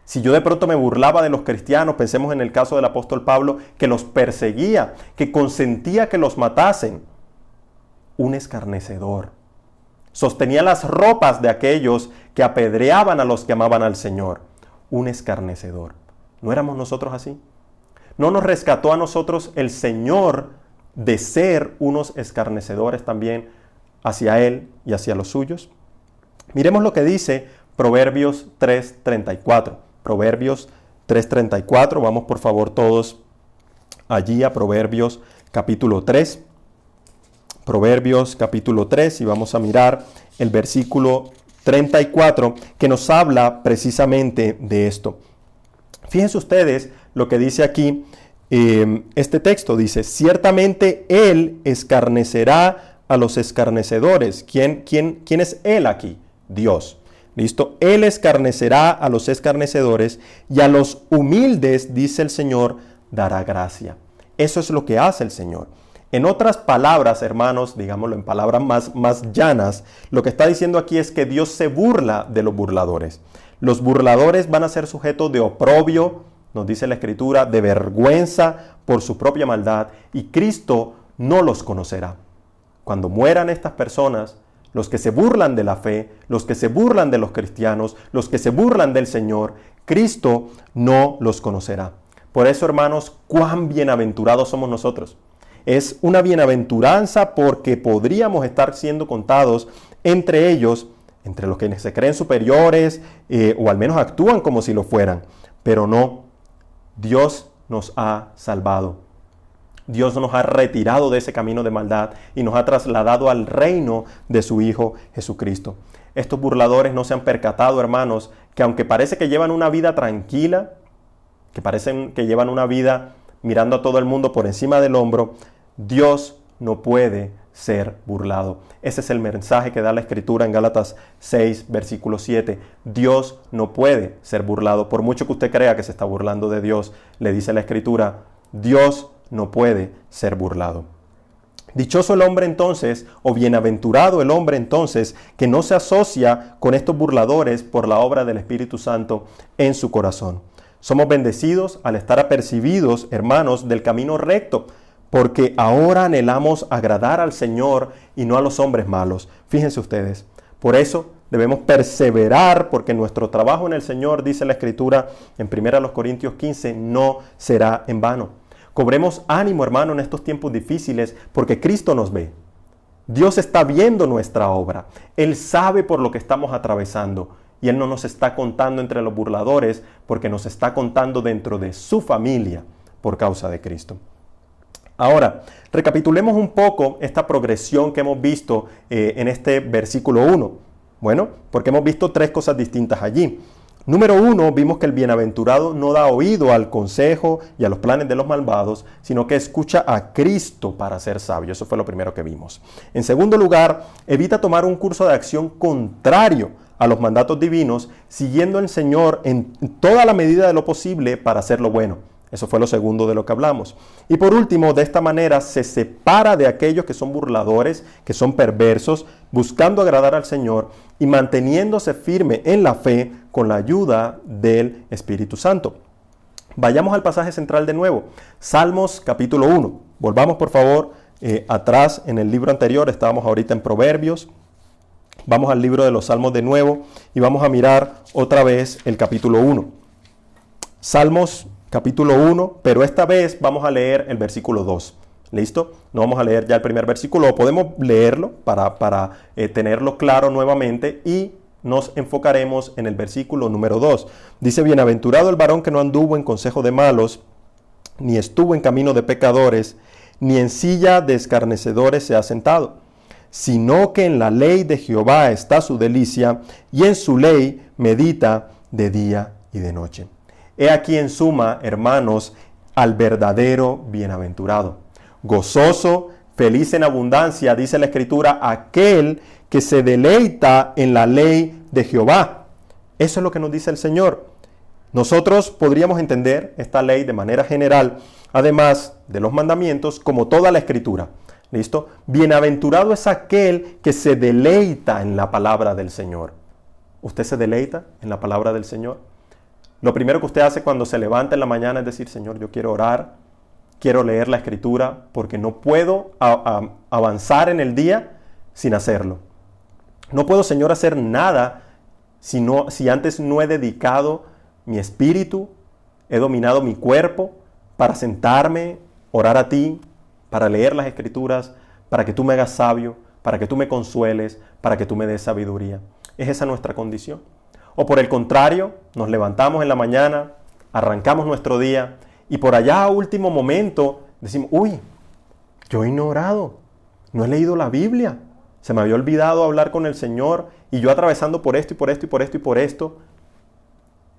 Si yo de pronto me burlaba de los cristianos, pensemos en el caso del apóstol Pablo, que los perseguía, que consentía que los matasen. Un escarnecedor. Sostenía las ropas de aquellos que apedreaban a los que amaban al Señor. Un escarnecedor. ¿No éramos nosotros así? ¿No nos rescató a nosotros el Señor de ser unos escarnecedores también hacia Él y hacia los suyos? Miremos lo que dice Proverbios 3:34. Proverbios 3:34. Vamos por favor todos allí a Proverbios capítulo 3. Proverbios capítulo 3, y vamos a mirar el versículo 34, que nos habla precisamente de esto. Fíjense ustedes lo que dice aquí, este texto dice: ciertamente Él escarnecerá a los escarnecedores. ¿Quién es Él aquí? Dios. ¿Listo? Él escarnecerá a los escarnecedores y a los humildes, dice el Señor, dará gracia. Eso es lo que hace el Señor. En otras palabras, hermanos, digámoslo en palabras más llanas, lo que está diciendo aquí es que Dios se burla de los burladores. Los burladores van a ser sujetos de oprobio, nos dice la Escritura, de vergüenza por su propia maldad, y Cristo no los conocerá. Cuando mueran estas personas, los que se burlan de la fe, los que se burlan de los cristianos, los que se burlan del Señor, Cristo no los conocerá. Por eso, hermanos, cuán bienaventurados somos nosotros. Es una bienaventuranza porque podríamos estar siendo contados entre ellos, entre los que se creen superiores o al menos actúan como si lo fueran. Pero no, Dios nos ha salvado. Dios nos ha retirado de ese camino de maldad y nos ha trasladado al reino de su Hijo Jesucristo. Estos burladores no se han percatado, hermanos, que aunque parece que llevan una vida tranquila, que parecen que llevan una vida mirando a todo el mundo por encima del hombro, Dios no puede ser burlado. Ese es el mensaje que da la Escritura en Gálatas 6, versículo 7. Dios no puede ser burlado. Por mucho que usted crea que se está burlando de Dios, le dice la Escritura, Dios no puede ser burlado. Dichoso el hombre entonces, o bienaventurado el hombre entonces, que no se asocia con estos burladores por la obra del Espíritu Santo en su corazón. Somos bendecidos al estar apercibidos, hermanos, del camino recto, porque ahora anhelamos agradar al Señor y no a los hombres malos. Fíjense ustedes, por eso debemos perseverar, porque nuestro trabajo en el Señor, dice la Escritura en 1 Corintios 15, no será en vano. Cobremos ánimo, hermano, en estos tiempos difíciles, porque Cristo nos ve. Dios está viendo nuestra obra. Él sabe por lo que estamos atravesando. Y Él no nos está contando entre los burladores, porque nos está contando dentro de su familia por causa de Cristo. Ahora, recapitulemos un poco esta progresión que hemos visto en este versículo 1. Bueno, porque hemos visto tres cosas distintas allí. Número 1, vimos que el bienaventurado no da oído al consejo y a los planes de los malvados, sino que escucha a Cristo para ser sabio. Eso fue lo primero que vimos. En segundo lugar, evita tomar un curso de acción contrario a los mandatos divinos, siguiendo al Señor en toda la medida de lo posible para hacer lo bueno. Eso fue lo segundo de lo que hablamos. Y por último, de esta manera se separa de aquellos que son burladores, que son perversos, buscando agradar al Señor y manteniéndose firme en la fe con la ayuda del Espíritu Santo. Vayamos al pasaje central de nuevo. Salmos capítulo 1. Volvamos por favor atrás en el libro anterior. Estábamos ahorita en Proverbios. Vamos al libro de los Salmos de nuevo y vamos a mirar otra vez el capítulo 1. Salmos capítulo 1, pero esta vez vamos a leer el versículo 2. ¿Listo? No vamos a leer ya el primer versículo, o podemos leerlo para tenerlo claro nuevamente y nos enfocaremos en el versículo número 2. Dice: bienaventurado el varón que no anduvo en consejo de malos, ni estuvo en camino de pecadores, ni en silla de escarnecedores se ha sentado, sino que en la ley de Jehová está su delicia, y en su ley medita de día y de noche. He aquí en suma, hermanos, al verdadero bienaventurado. Gozoso, feliz en abundancia, dice la Escritura, aquel que se deleita en la ley de Jehová. Eso es lo que nos dice el Señor. Nosotros podríamos entender esta ley de manera general, además de los mandamientos, como toda la Escritura. ¿Listo? Bienaventurado es aquel que se deleita en la palabra del Señor. ¿Usted se deleita en la palabra del Señor? Lo primero que usted hace cuando se levanta en la mañana es decir: Señor, yo quiero orar, quiero leer la Escritura, porque no puedo avanzar en el día sin hacerlo. No puedo, Señor, hacer nada si antes no he dedicado mi espíritu, he dominado mi cuerpo para sentarme, orar a ti, para leer las Escrituras, para que tú me hagas sabio, para que tú me consueles, para que tú me des sabiduría. ¿Es esa nuestra condición? O por el contrario, nos levantamos en la mañana, arrancamos nuestro día y por allá a último momento decimos: uy, Yo he ignorado, no he leído la Biblia. Se me había olvidado hablar con el Señor y yo atravesando por esto y por esto y por esto y por esto.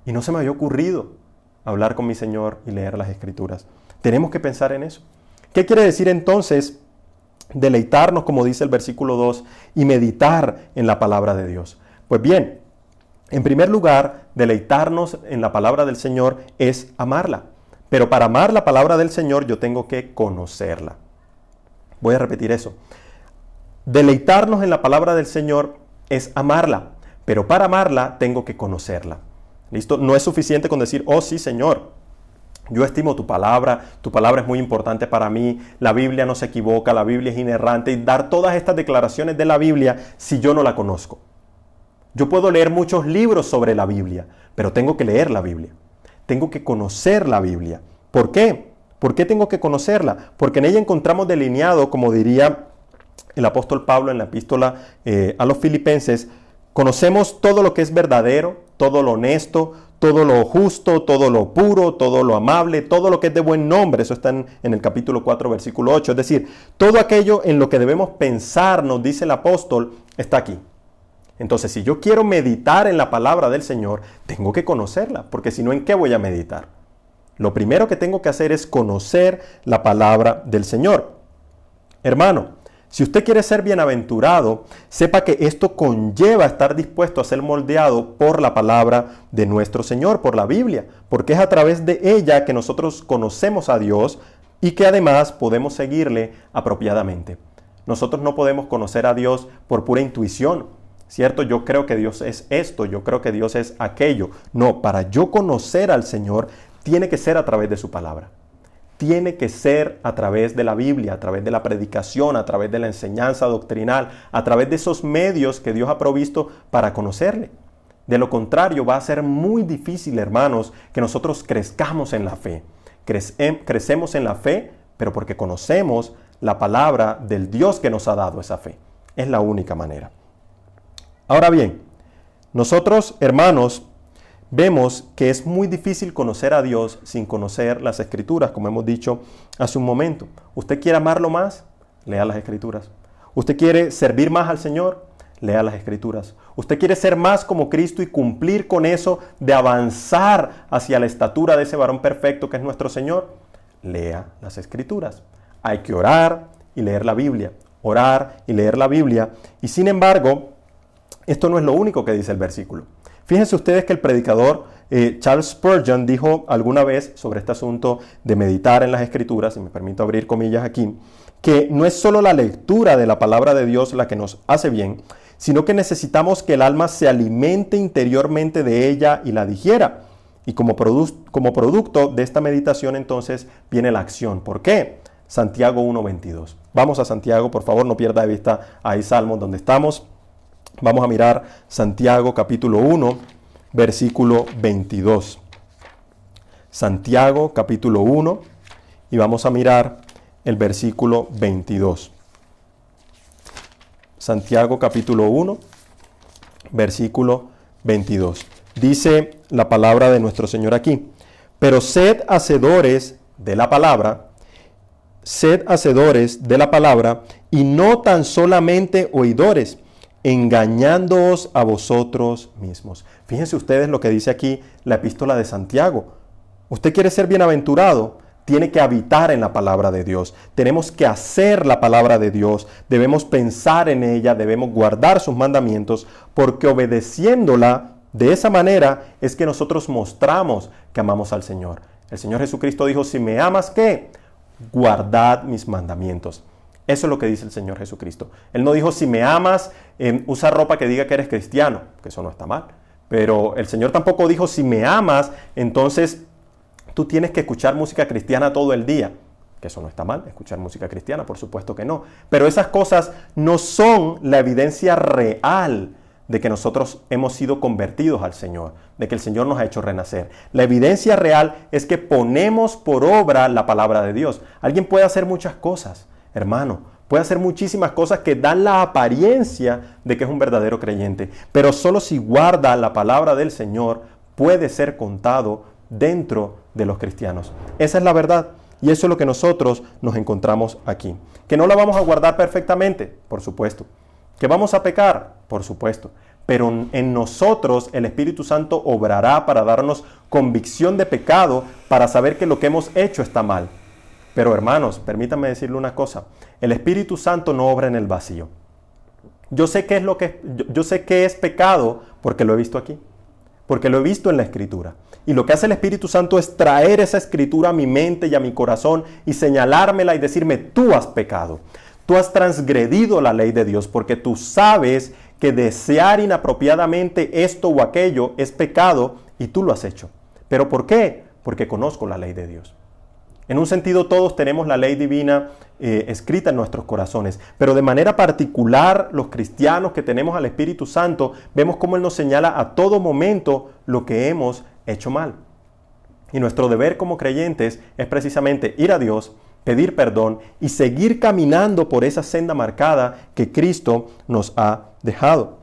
Y no se me había ocurrido hablar con mi Señor y leer las Escrituras. Tenemos que pensar en eso. ¿Qué quiere decir entonces deleitarnos, como dice el versículo 2, y meditar en la palabra de Dios? Pues bien, en primer lugar, deleitarnos en la palabra del Señor es amarla. Pero para amar la palabra del Señor yo tengo que conocerla. Voy a repetir eso. Deleitarnos en la palabra del Señor es amarla, pero para amarla tengo que conocerla. ¿Listo? No es suficiente con decir, oh sí, Señor, yo estimo tu palabra es muy importante para mí, la Biblia no se equivoca, la Biblia es inerrante, y dar todas estas declaraciones de la Biblia si yo no la conozco. Yo puedo leer muchos libros sobre la Biblia, pero tengo que leer la Biblia. Tengo que conocer la Biblia. ¿Por qué? ¿Por qué tengo que conocerla? Porque en ella encontramos delineado, como diría el apóstol Pablo en la epístola a los Filipenses, conocemos todo lo que es verdadero, todo lo honesto, todo lo justo, todo lo puro, todo lo amable, todo lo que es de buen nombre. Eso está en el capítulo 4, versículo 8. Es decir, todo aquello en lo que debemos pensar, nos dice el apóstol, está aquí. Entonces, si yo quiero meditar en la palabra del Señor, tengo que conocerla, porque si no, ¿en qué voy a meditar? Lo primero que tengo que hacer es conocer la palabra del Señor. Hermano, si usted quiere ser bienaventurado, sepa que esto conlleva estar dispuesto a ser moldeado por la palabra de nuestro Señor, por la Biblia, porque es a través de ella que nosotros conocemos a Dios y que además podemos seguirle apropiadamente. Nosotros no podemos conocer a Dios por pura intuición, ¿cierto? Yo creo que Dios es esto, yo creo que Dios es aquello. No, para yo conocer al Señor, tiene que ser a través de su palabra. Tiene que ser a través de la Biblia, a través de la predicación, a través de la enseñanza doctrinal, a través de esos medios que Dios ha provisto para conocerle. De lo contrario, va a ser muy difícil, hermanos, que nosotros crezcamos en la fe. Crecemos en la fe, pero porque conocemos la palabra del Dios que nos ha dado esa fe. Es la única manera. Ahora bien, nosotros, hermanos, vemos que es muy difícil conocer a Dios sin conocer las Escrituras, como hemos dicho hace un momento. ¿Usted quiere amarlo más? Lea las Escrituras. ¿Usted quiere servir más al Señor? Lea las Escrituras. ¿Usted quiere ser más como Cristo y cumplir con eso de avanzar hacia la estatura de ese varón perfecto que es nuestro Señor? Lea las Escrituras. Hay que orar y leer la Biblia. Orar y leer la Biblia. Y sin embargo, esto no es lo único que dice el versículo. Fíjense ustedes que el predicador Charles Spurgeon dijo alguna vez sobre este asunto de meditar en las Escrituras, y me permito abrir comillas aquí, que no es solo la lectura de la palabra de Dios la que nos hace bien, sino que necesitamos que el alma se alimente interiormente de ella y la digiera. Y como producto de esta meditación entonces viene la acción. ¿Por qué? Santiago 1:22. Vamos a Santiago, por favor, no pierda de vista ahí Salmos donde estamos. Vamos a mirar Santiago capítulo 1, versículo 22. Santiago capítulo 1 y vamos a mirar el versículo 22. Santiago capítulo 1, versículo 22. Dice la palabra de nuestro Señor aquí: pero sed hacedores de la palabra, y no tan solamente oidores, engañándoos a vosotros mismos. Fíjense ustedes lo que dice aquí la epístola de Santiago. Usted quiere ser bienaventurado, tiene que habitar en la palabra de Dios. Tenemos que hacer la palabra de Dios, debemos pensar en ella, debemos guardar sus mandamientos, porque obedeciéndola de esa manera es que nosotros mostramos que amamos al Señor. El Señor Jesucristo dijo: si me amas, ¿qué? Guardad mis mandamientos. Eso es lo que dice el Señor Jesucristo. Él no dijo: si me amas, usa ropa que diga que eres cristiano, que eso no está mal. Pero el Señor tampoco dijo: si me amas, entonces tú tienes que escuchar música cristiana todo el día. Que eso no está mal, escuchar música cristiana, por supuesto que no. Pero esas cosas no son la evidencia real de que nosotros hemos sido convertidos al Señor, de que el Señor nos ha hecho renacer. La evidencia real es que ponemos por obra la palabra de Dios. Alguien puede hacer muchas cosas, hermano, puede hacer muchísimas cosas que dan la apariencia de que es un verdadero creyente, pero solo si guarda la palabra del Señor puede ser contado dentro de los cristianos. Esa es la verdad. Y eso es lo que nosotros nos encontramos aquí. Que no la vamos a guardar perfectamente, por supuesto. Que vamos a pecar, por supuesto. Pero en nosotros el Espíritu Santo obrará para darnos convicción de pecado, para saber que lo que hemos hecho está mal. Pero hermanos, permítanme decirle una cosa. El Espíritu Santo no obra en el vacío. Yo sé qué es pecado porque lo he visto aquí. Porque lo he visto en la Escritura. Y lo que hace el Espíritu Santo es traer esa Escritura a mi mente y a mi corazón y señalármela y decirme, tú has pecado. Tú has transgredido la ley de Dios porque tú sabes que desear inapropiadamente esto o aquello es pecado y tú lo has hecho. ¿Pero por qué? Porque conozco la ley de Dios. En un sentido, todos tenemos la ley divina escrita en nuestros corazones, pero de manera particular, los cristianos que tenemos al Espíritu Santo, vemos cómo Él nos señala a todo momento lo que hemos hecho mal. Y nuestro deber como creyentes es precisamente ir a Dios, pedir perdón y seguir caminando por esa senda marcada que Cristo nos ha dejado.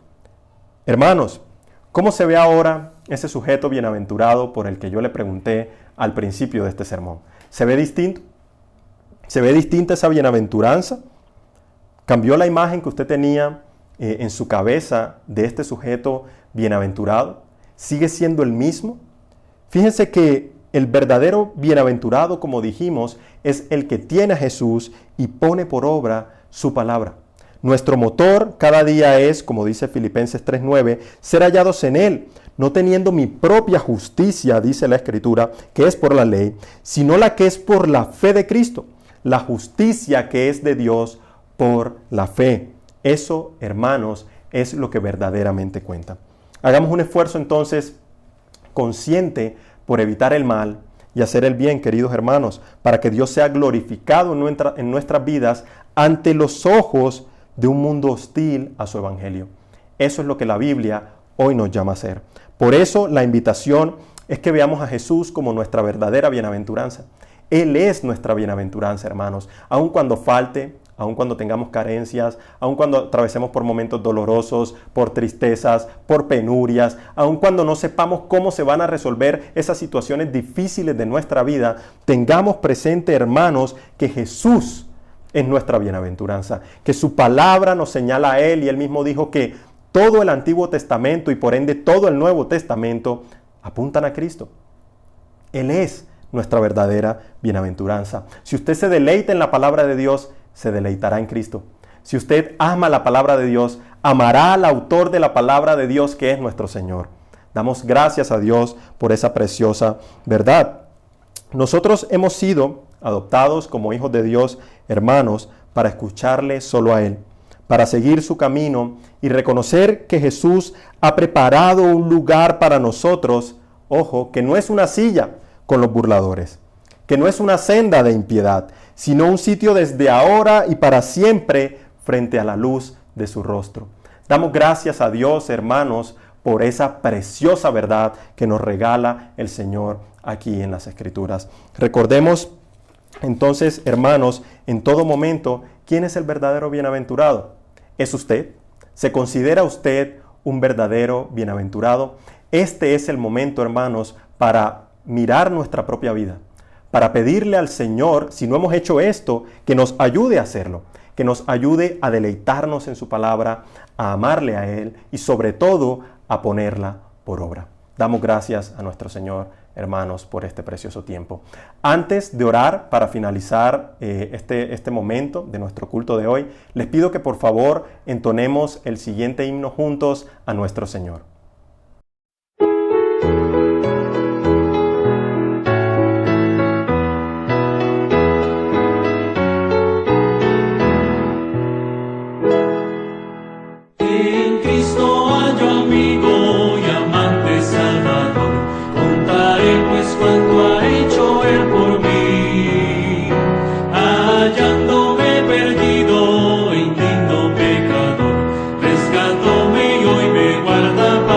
Hermanos, ¿cómo se ve ahora ese sujeto bienaventurado por el que yo le pregunté al principio de este sermón? ¿Se ve distinto? ¿Se ve distinta esa bienaventuranza? ¿Cambió la imagen que usted tenía en su cabeza de este sujeto bienaventurado? ¿Sigue siendo el mismo? Fíjense que el verdadero bienaventurado, como dijimos, es el que tiene a Jesús y pone por obra su palabra. Nuestro motor cada día es, como dice Filipenses 3:9, ser hallados en Él, no teniendo mi propia justicia, dice la Escritura, que es por la ley, sino la que es por la fe de Cristo, la justicia que es de Dios por la fe. Eso, hermanos, es lo que verdaderamente cuenta. Hagamos un esfuerzo entonces consciente por evitar el mal y hacer el bien, queridos hermanos, para que Dios sea glorificado en nuestras vidas ante los ojos de un mundo hostil a su evangelio. Eso es lo que la Biblia hoy nos llama a hacer. Por eso la invitación es que veamos a Jesús como nuestra verdadera bienaventuranza. Él es nuestra bienaventuranza, hermanos, aun cuando falte, aun cuando tengamos carencias, aun cuando atravesemos por momentos dolorosos, por tristezas, por penurias, aun cuando no sepamos cómo se van a resolver esas situaciones difíciles de nuestra vida, tengamos presente, hermanos, que Jesús es nuestra bienaventuranza, que su palabra nos señala a Él y Él mismo dijo que todo el Antiguo Testamento y por ende todo el Nuevo Testamento apuntan a Cristo. Él es nuestra verdadera bienaventuranza. Si usted se deleita en la palabra de Dios, se deleitará en Cristo. Si usted ama la palabra de Dios, amará al autor de la palabra de Dios, que es nuestro Señor. Damos gracias a Dios por esa preciosa verdad. Nosotros hemos sido adoptados como hijos de Dios, hermanos, para escucharle solo a Él, para seguir su camino y reconocer que Jesús ha preparado un lugar para nosotros, ojo, que no es una silla con los burladores, que no es una senda de impiedad, sino un sitio desde ahora y para siempre frente a la luz de su rostro. Damos gracias a Dios, hermanos, por esa preciosa verdad que nos regala el Señor aquí en las Escrituras. Recordemos entonces, hermanos, en todo momento, ¿quién es el verdadero bienaventurado? ¿Es usted? ¿Se considera usted un verdadero bienaventurado? Este es el momento, hermanos, para mirar nuestra propia vida, para pedirle al Señor, si no hemos hecho esto, que nos ayude a hacerlo, que nos ayude a deleitarnos en su palabra, a amarle a Él y sobre todo a ponerla por obra. Damos gracias a nuestro Señor, hermanos, por este precioso tiempo. Antes de orar para finalizar este momento de nuestro culto de hoy, les pido que por favor entonemos el siguiente himno juntos a nuestro Señor. Perdido, indigno pecador, rescatóme y hoy me guarda.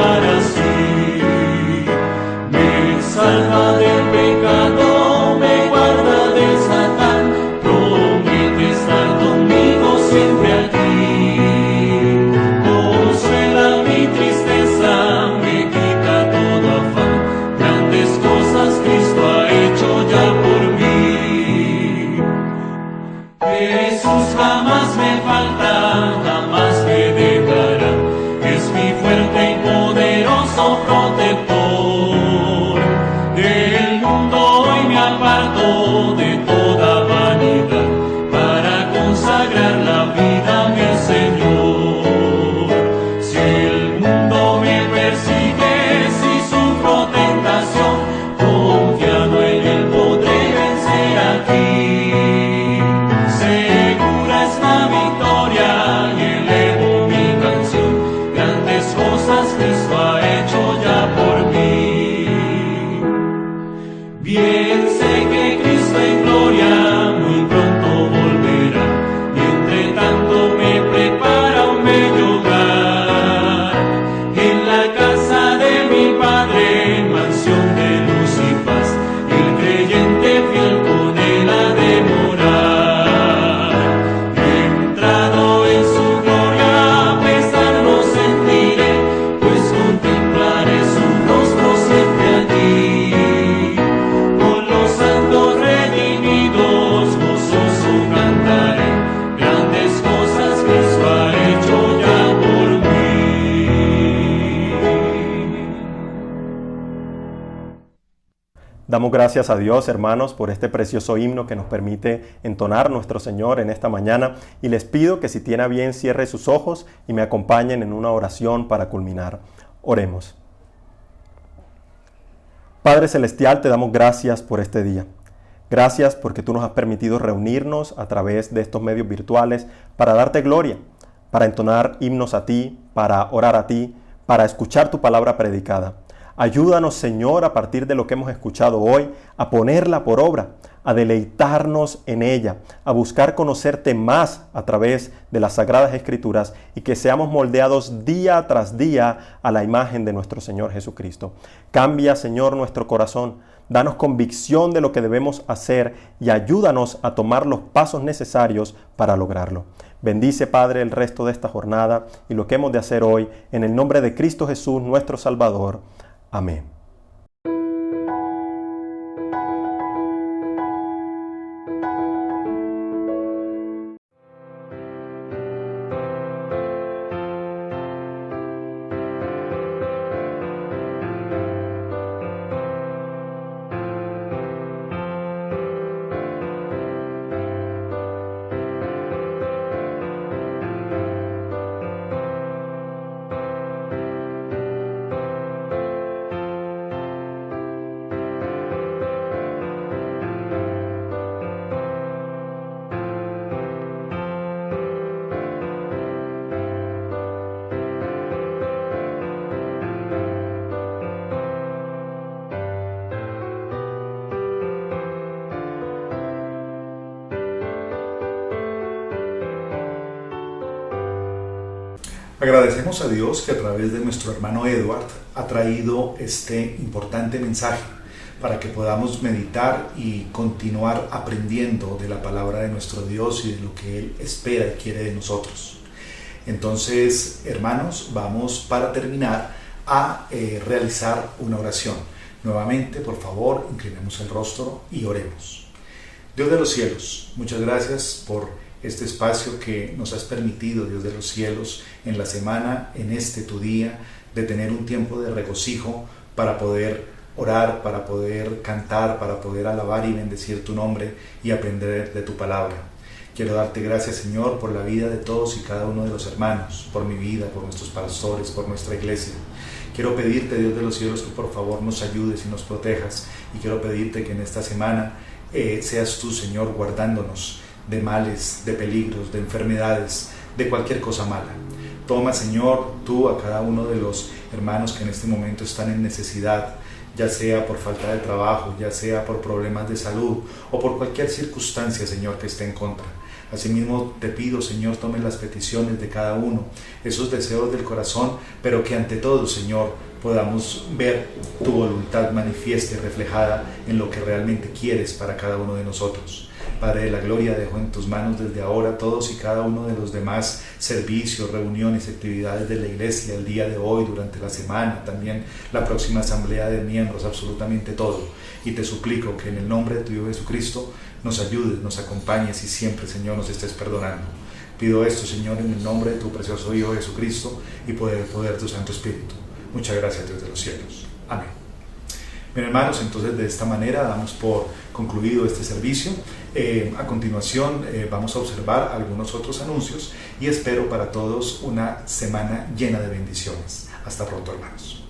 Damos gracias a Dios, hermanos, por este precioso himno que nos permite entonar nuestro Señor en esta mañana, y les pido que si tiene a bien cierre sus ojos y me acompañen en una oración para culminar. Oremos. Padre Celestial, te damos gracias por este día. Gracias porque tú nos has permitido reunirnos a través de estos medios virtuales para darte gloria, para entonar himnos a ti, para orar a ti, para escuchar tu palabra predicada. Ayúdanos, Señor, a partir de lo que hemos escuchado hoy, a ponerla por obra, a deleitarnos en ella, a buscar conocerte más a través de las Sagradas Escrituras y que seamos moldeados día tras día a la imagen de nuestro Señor Jesucristo. Cambia, Señor, nuestro corazón, danos convicción de lo que debemos hacer y ayúdanos a tomar los pasos necesarios para lograrlo. Bendice, Padre, el resto de esta jornada y lo que hemos de hacer hoy, en el nombre de Cristo Jesús, nuestro Salvador. Amén. Agradecemos a Dios que a través de nuestro hermano Edward ha traído este importante mensaje para que podamos meditar y continuar aprendiendo de la palabra de nuestro Dios y de lo que Él espera y quiere de nosotros. Entonces, hermanos, vamos para terminar a realizar una oración. Nuevamente, por favor, inclinemos el rostro y oremos. Dios de los cielos, muchas gracias por este espacio que nos has permitido, Dios de los cielos, en la semana, en este tu día, de tener un tiempo de regocijo para poder orar, para poder cantar, para poder alabar y bendecir tu nombre y aprender de tu palabra. Quiero darte gracias, Señor, por la vida de todos y cada uno de los hermanos, por mi vida, por nuestros pastores, por nuestra iglesia. Quiero pedirte, Dios de los cielos, que por favor nos ayudes y nos protejas, y quiero pedirte que en esta semana seas tú, Señor, guardándonos de males, de peligros, de enfermedades, de cualquier cosa mala. Toma, Señor, tú a cada uno de los hermanos que en este momento están en necesidad, ya sea por falta de trabajo, ya sea por problemas de salud o por cualquier circunstancia, Señor, que esté en contra. Asimismo te pido, Señor, tome las peticiones de cada uno, esos deseos del corazón, pero que ante todo, Señor, podamos ver tu voluntad manifiesta y reflejada en lo que realmente quieres para cada uno de nosotros. Padre de la gloria, dejo en tus manos desde ahora todos y cada uno de los demás servicios, reuniones, actividades de la iglesia, el día de hoy, durante la semana, también la próxima asamblea de miembros, absolutamente todo. Y te suplico que en el nombre de tu Hijo Jesucristo nos ayudes, nos acompañes y siempre, Señor, nos estés perdonando. Pido esto, Señor, en el nombre de tu precioso Hijo Jesucristo y por el poder de tu Santo Espíritu. Muchas gracias, Dios de los cielos. Amén. Bien, hermanos, entonces de esta manera damos por concluido este servicio. A continuación vamos a observar algunos otros anuncios y espero para todos una semana llena de bendiciones. Hasta pronto, hermanos.